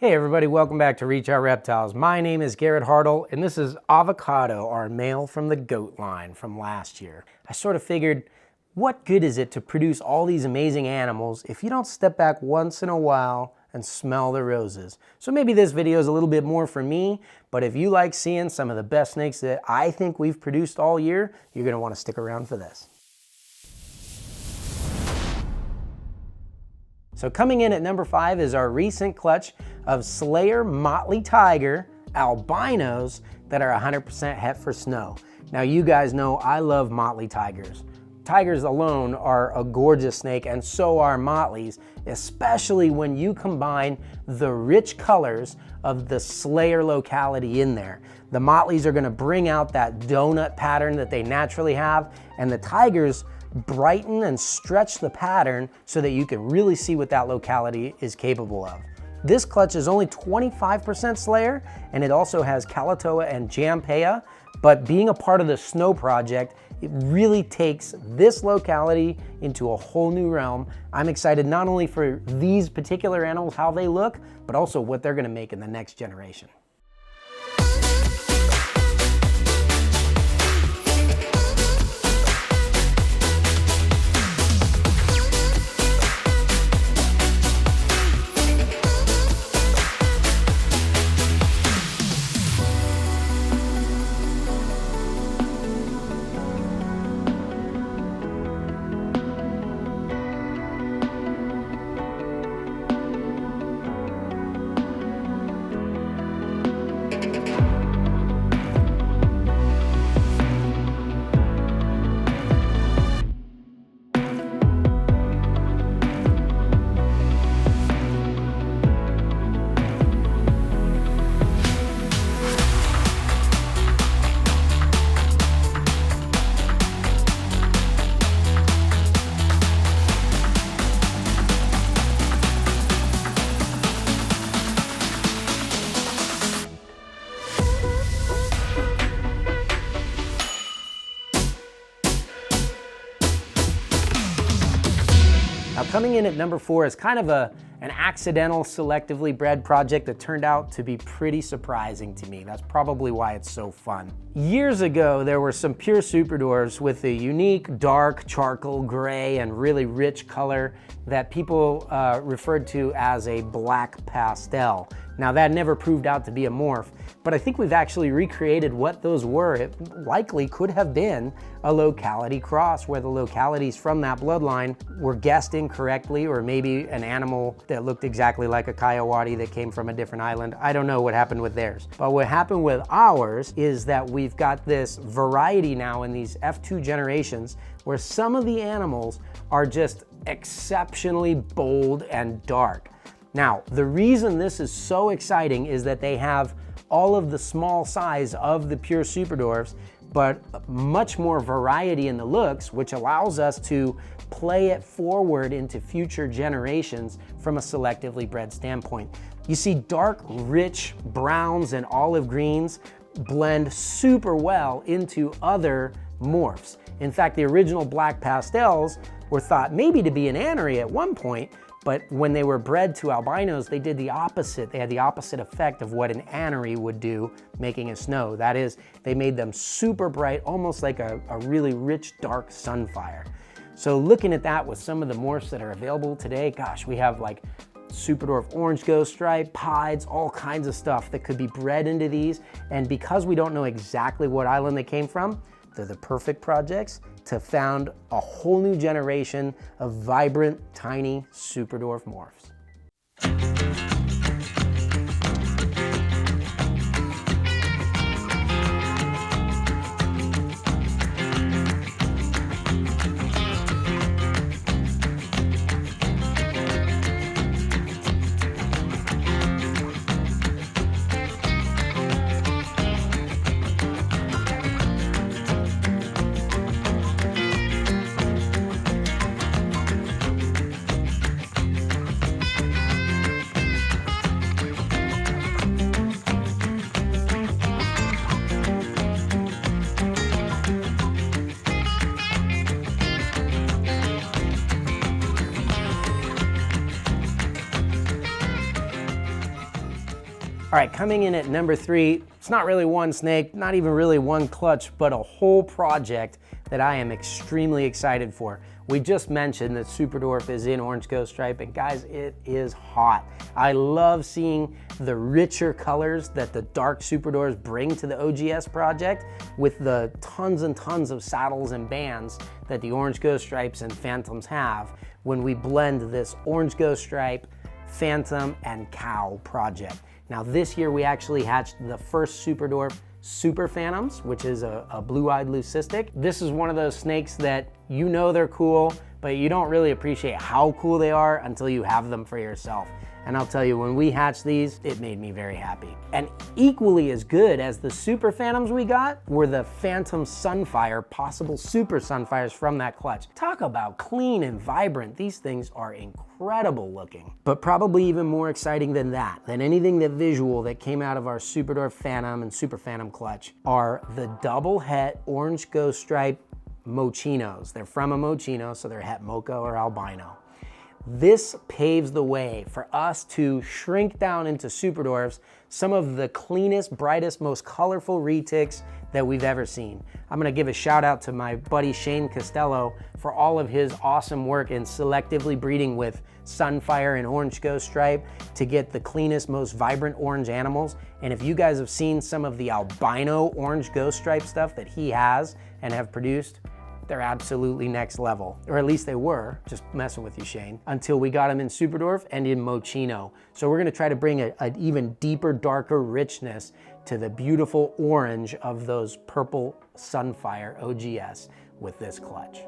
Hey everybody, welcome back to Out Reptiles. My name is Garrett Hartle, and this is Avocado, our male from the goat line from last year. I sort of figured, what good is it to produce all these amazing animals if you don't step back once in a while and smell the roses? So maybe this video is a little bit more for me, but if you like seeing some of the best snakes that I think we've produced all year, you're gonna wanna stick around for this. So coming in at number 5 is our recent clutch of Selayer Motley Tiger albinos that are 100% het for snow. Now you guys know I love Motley Tigers. Tigers alone are a gorgeous snake, and so are Motleys, especially when you combine the rich colors of the Selayer locality in there. The Motleys are gonna bring out that donut pattern that they naturally have, and the Tigers brighten and stretch the pattern so that you can really see what that locality is capable of. This clutch is only 25% Selayer, and it also has Kalatoa and Jampea, but being a part of the Snow Project, it really takes this locality into a whole new realm. I'm excited not only for these particular animals, how they look, but also what they're gonna make in the next generation. Now coming in at number 4 is kind of an accidental selectively bred project that turned out to be pretty surprising to me. That's probably why it's so fun. Years ago, there were some pure Superdwarfs with a unique dark charcoal gray and really rich color that people referred to as a black pastel. Now that never proved out to be a morph, but I think we've actually recreated what those were. It likely could have been a locality cross where the localities from that bloodline were guessed incorrectly, or maybe an animal that looked exactly like a coyote that came from a different island. I don't know what happened with theirs. But what happened with ours is that we've got this variety now in these F2 generations where some of the animals are just exceptionally bold and dark. Now, the reason this is so exciting is that they have all of the small size of the pure Superdwarfs, but much more variety in the looks, which allows us to play it forward into future generations from a selectively bred standpoint. You see dark, rich browns and olive greens blend super well into other morphs. In fact, the original black pastels were thought maybe to be an anery at one point, but when they were bred to albinos, they did the opposite. They had the opposite effect of what an anery would do, making a snow. That is, they made them super bright, almost like a really rich, dark sunfire. So looking at that with some of the morphs that are available today, gosh, we have like Superdwarf orange ghost stripe, pieds, all kinds of stuff that could be bred into these. And because we don't know exactly what island they came from, they're the perfect projects to found a whole new generation of vibrant, tiny Superdwarf morphs. All right, coming in at number 3, it's not really one snake, not even really one clutch, but a whole project that I am extremely excited for. We just mentioned that Superdwarf is in orange ghost stripe, and guys, it is hot. I love seeing the richer colors that the dark Superdwarfs bring to the OGS project with the tons and tons of saddles and bands that the orange ghost stripes and phantoms have when we blend this orange ghost stripe, phantom, and cow project. Now this year we actually hatched the first Superdwarf Super Phantoms, which is a blue-eyed leucistic. This is one of those snakes that you know they're cool, but you don't really appreciate how cool they are until you have them for yourself. And I'll tell you, when we hatched these, it made me very happy. And equally as good as the Super Phantoms we got were the Phantom Sunfire, possible Super Sunfires from that clutch. Talk about clean and vibrant. These things are incredible looking. But probably even more exciting than that, than anything that visual that came out of our Superdwarf Phantom and Super Phantom clutch, are the double het orange ghost stripe Mochinos. They're from a Mochino, so they're het mocha or albino. This paves the way for us to shrink down into Superdwarfs some of the cleanest, brightest, most colorful retics that we've ever seen. I'm gonna give a shout out to my buddy Shane Costello for all of his awesome work in selectively breeding with Sunfire and Orange Ghost Stripe to get the cleanest, most vibrant orange animals. And if you guys have seen some of the albino Orange Ghost Stripe stuff that he has and have produced, they're absolutely next level, or at least they were, just messing with you, Shane, until we got them in Superdwarf and in Mochino. So we're gonna try to bring an even deeper, darker richness to the beautiful orange of those purple Sunfire OGS with this clutch.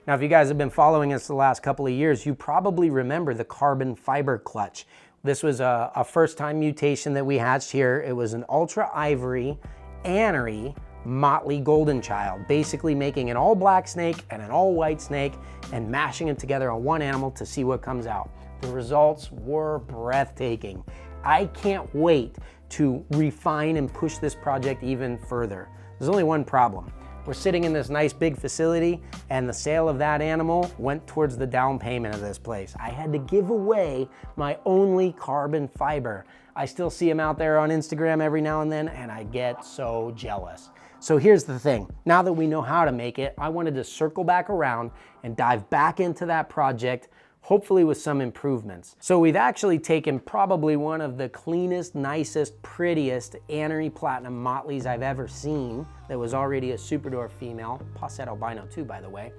Now, if you guys have been following us the last couple of years, you probably remember the carbon fiber clutch. This was a first-time mutation that we hatched here. It was an ultra ivory, anery, Motley golden child, basically making an all black snake and an all white snake and mashing them together on one animal to see what comes out. The results were breathtaking. I can't wait to refine and push this project even further. There's only one problem. We're sitting in this nice big facility and the sale of that animal went towards the down payment of this place. I had to give away my only carbon fiber. I still see them out there on Instagram every now and then and I get so jealous. So here's the thing, now that we know how to make it, I wanted to circle back around and dive back into that project, hopefully with some improvements. So we've actually taken probably one of the cleanest, nicest, prettiest Anery Platinum Motleys I've ever seen that was already a Superdwarf female, Posset albino too, by the way,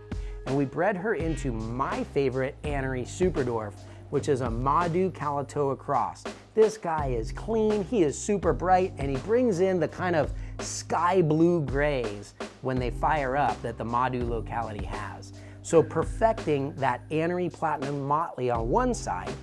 and we bred her into my favorite Anery Superdwarf, which is a Madu Kalatoa cross. This guy is clean, he is super bright, and he brings in the kind of sky blue grays when they fire up that the Madu locality has. So perfecting that Anery Platinum Motley on one side,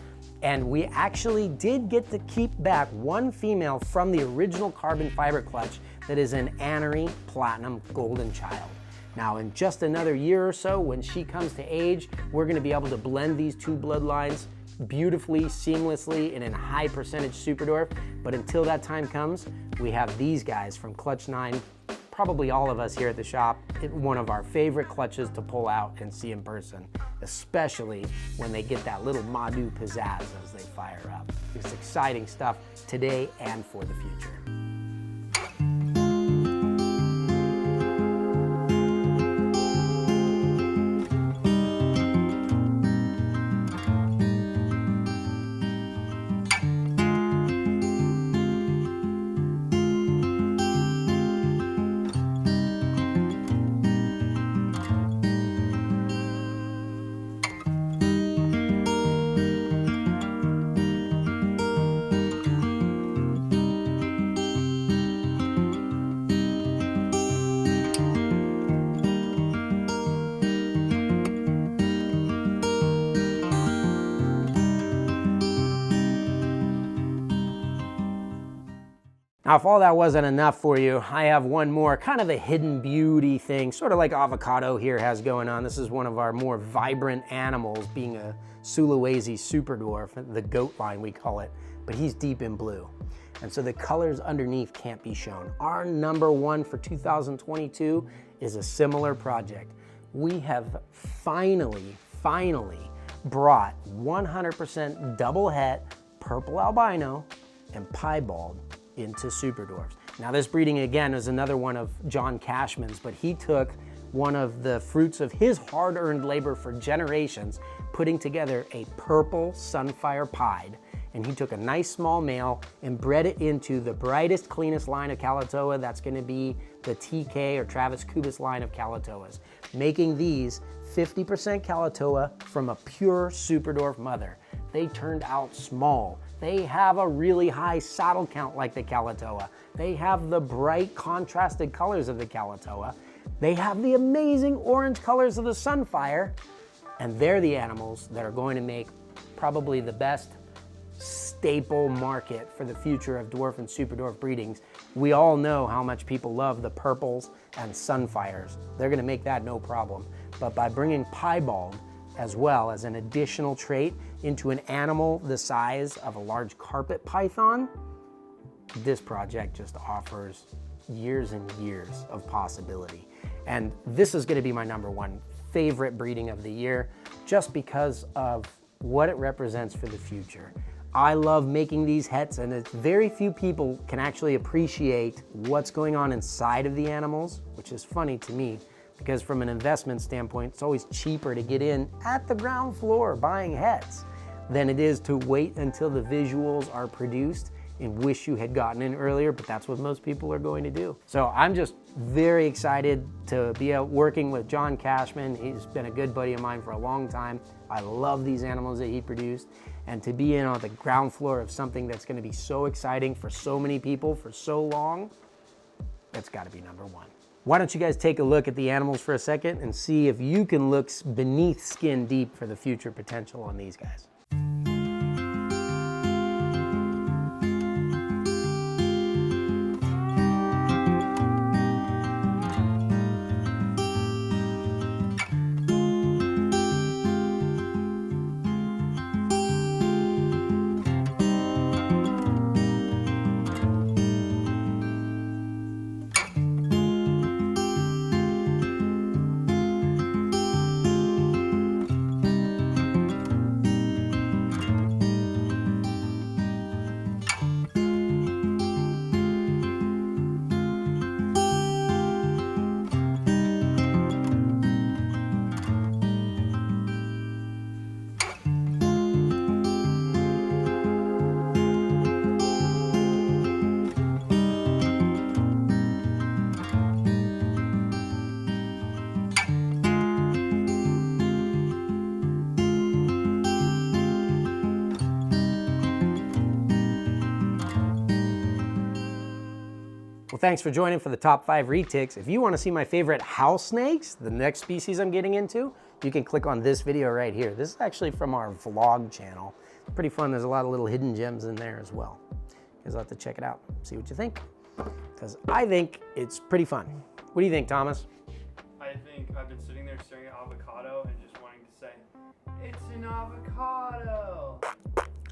and we actually did get to keep back one female from the original carbon fiber clutch that is an Anery Platinum Golden Child. Now in just another year or so, when she comes to age, we're gonna be able to blend these two bloodlines beautifully, seamlessly, and in high percentage Superdwarf. But until that time comes, we have these guys from Clutch 9, probably all of us here at the shop, one of our favorite clutches to pull out and see in person, especially when they get that little Madu pizzazz as they fire up. It's exciting stuff today and for the future. Now, if all that wasn't enough for you, I have one more, kind of a hidden beauty thing, sort of like Avocado here has going on. This is one of our more vibrant animals, being a Sulawesi Superdwarf, the goat line we call it, but he's deep in blue. And so the colors underneath can't be shown. Our number one for 2022 is a similar project. We have finally brought 100% double het purple albino and piebald into Superdwarfs. Now this breeding again is another one of John Cashman's, but he took one of the fruits of his hard-earned labor for generations, putting together a purple Sunfire pied, and he took a nice small male and bred it into the brightest, cleanest line of Kalatoa. That's gonna be the TK or Travis Kubis line of Kalatoas, making these 50% Kalatoa from a pure Superdwarf mother. They turned out small. They have a really high saddle count like the Kalatoa. They have the bright contrasted colors of the Kalatoa. They have the amazing orange colors of the Sunfire, and they're the animals that are going to make probably the best staple market for the future of dwarf and Superdwarf breedings. We all know how much people love the purples and Sunfires. They're gonna make that no problem. But by bringing piebald as well as an additional trait into an animal the size of a large carpet python, this project just offers years and years of possibility. And this is gonna be my number one favorite breeding of the year, just because of what it represents for the future. I love making these hets, and it's very few people can actually appreciate what's going on inside of the animals, which is funny to me, because from an investment standpoint, it's always cheaper to get in at the ground floor buying hets than it is to wait until the visuals are produced and wish you had gotten in earlier, but that's what most people are going to do. So I'm just very excited to be out working with John Cashman. He's been a good buddy of mine for a long time. I love these animals that he produced, and to be in on the ground floor of something that's gonna be so exciting for so many people for so long, that's gotta be number one. Why don't you guys take a look at the animals for a second and see if you can look beneath skin deep for the future potential on these guys. Well, thanks for joining for the top 5 retics. If you want to see my favorite house snakes, the next species I'm getting into, you can click on this video right here. This is actually from our vlog channel. Pretty fun. There's a lot of little hidden gems in there as well. You guys will have to check it out, see what you think, because I think it's pretty fun. What do you think, Thomas? I think I've been sitting there staring at avocado and just wanting to say, it's an avocado.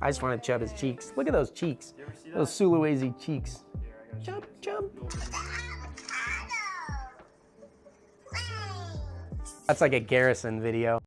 I just want to chub his cheeks. Look at those cheeks. You ever see that? Those Sulawesi cheeks. Here, I got Chub, you. chub. That's like a Garrison video.